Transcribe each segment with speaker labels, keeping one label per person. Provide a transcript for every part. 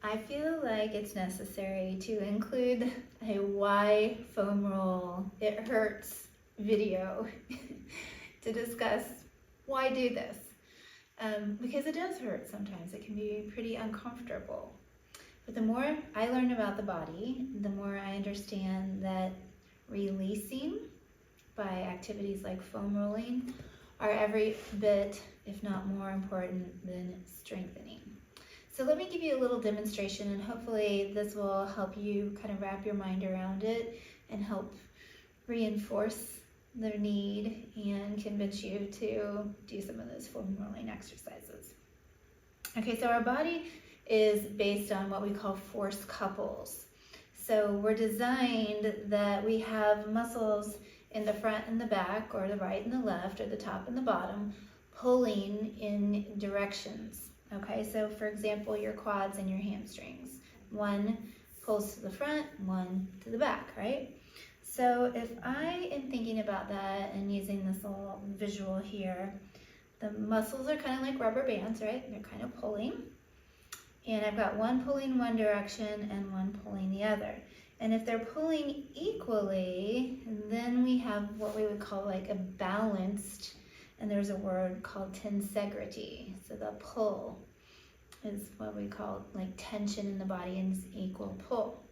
Speaker 1: I feel like it's necessary to include a why foam roll it hurts video to discuss why do this. Because it does hurt sometimes. It can be pretty uncomfortable. But the more I learn about the body, the more I understand that releasing by activities like foam rolling are every bit, if not more important than strengthening. So let me give you a little demonstration, and hopefully this will help you kind of wrap your mind around it and help reinforce the need and convince you to do some of those foam rolling exercises. Okay, so our body is based on what we call force couples. So we're designed that we have muscles in the front and the back, or the right and the left, or the top and the bottom, pulling in directions. Okay, so for example, your quads and your hamstrings. One pulls to the front, one to the back, right? So if I am thinking about that and using this little visual here, the muscles are kind of like rubber bands, right? They're kind of pulling. And I've got one pulling one direction and one pulling the other. And if they're pulling equally, then we have what we would call like a balanced, and there's a word called tensegrity. So the pull is what we call like tension in the body and equal pull.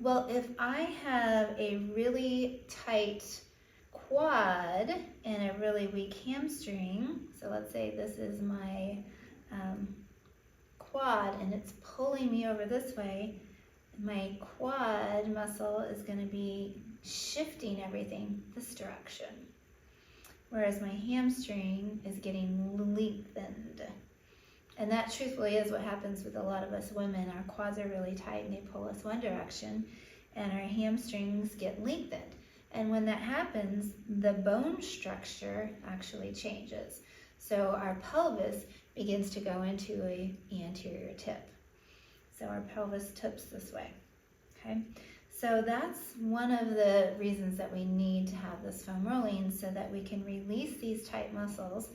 Speaker 1: Well, if I have a really tight quad and a really weak hamstring, so let's say this is my quad and it's pulling me over this way, my quad muscle is going to be shifting everything this direction, whereas my hamstring is getting lengthened. And that truthfully is what happens with a lot of us women. Our quads are really tight and they pull us one direction, and our hamstrings get lengthened. And when that happens, the bone structure actually changes. So our pelvis begins to go into an anterior tip. So our pelvis tips this way, okay? So that's one of the reasons that we need to have this foam rolling, so that we can release these tight muscles,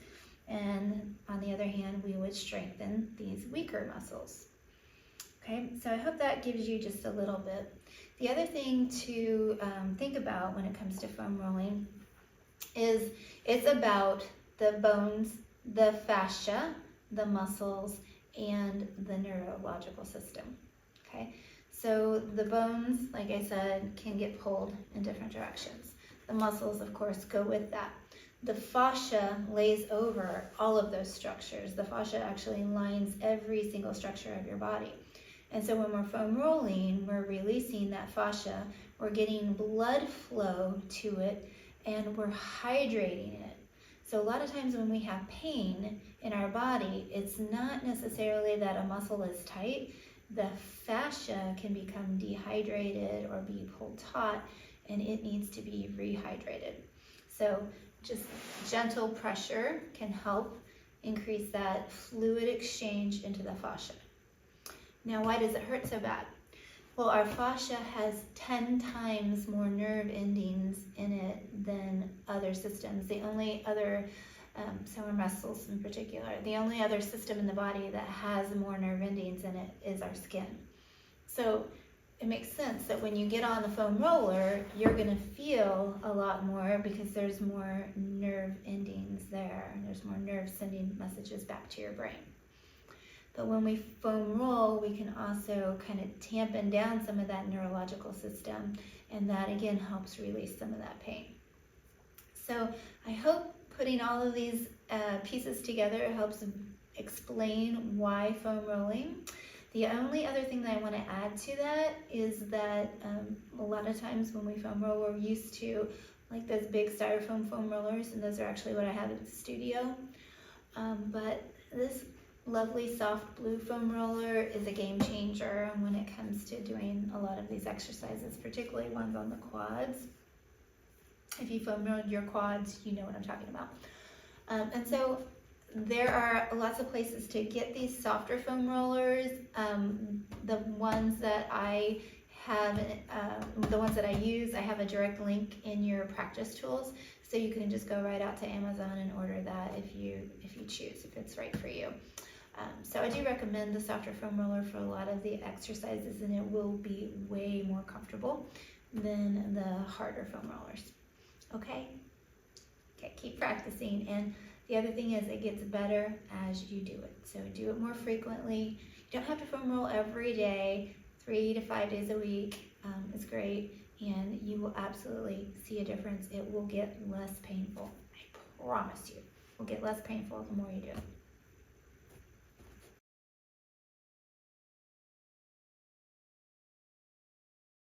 Speaker 1: and on the other hand, we would strengthen these weaker muscles. Okay, so I hope that gives you just a little bit. The other thing to think about when it comes to foam rolling is it's about the bones, the fascia, the muscles, and the neurological system. Okay, so the bones, like I said, can get pulled in different directions. The muscles, of course, go with that. The fascia lays over all of those structures. The fascia actually lines every single structure of your body. And so when we're foam rolling, we're releasing that fascia, we're getting blood flow to it, and we're hydrating it. So a lot of times when we have pain in our body, it's not necessarily that a muscle is tight. The fascia can become dehydrated or be pulled taut, and it needs to be rehydrated. So just gentle pressure can help increase that fluid exchange into the fascia. Now, why does it hurt so bad? Well, our fascia has 10 times more nerve endings in it than other systems. The only other, so our muscles in particular, the only other system in the body that has more nerve endings in it is our skin. So it makes sense that when you get on the foam roller, you're going to feel a lot more because there's more nerve endings there. There's more nerves sending messages back to your brain. But when we foam roll, we can also kind of tampen down some of that neurological system, and that again helps release some of that pain. So I hope putting all of these pieces together helps explain why foam rolling. The only other thing that I want to add to that is that a lot of times when we foam roll, we're used to like those big styrofoam foam rollers, and those are actually what I have at the studio. But this lovely soft blue foam roller is a game changer when it comes to doing a lot of these exercises, particularly ones on the quads. If you foam rolled your quads, you know what I'm talking about. And so there are lots of places to get these softer foam rollers. The ones that I have, the ones that I use, I have a direct link in your practice tools, so you can just go right out to Amazon and order that if you choose, if it's right for you. So I do recommend the softer foam roller for a lot of the exercises, and it will be way more comfortable than the harder foam rollers. Okay? Okay, keep practicing. And the other thing is it gets better as you do it. So do it more frequently. You don't have to foam roll every day. 3 to 5 days a week is great, and you will absolutely see a difference. It will get less painful. I promise you. It will get less painful the more you do it.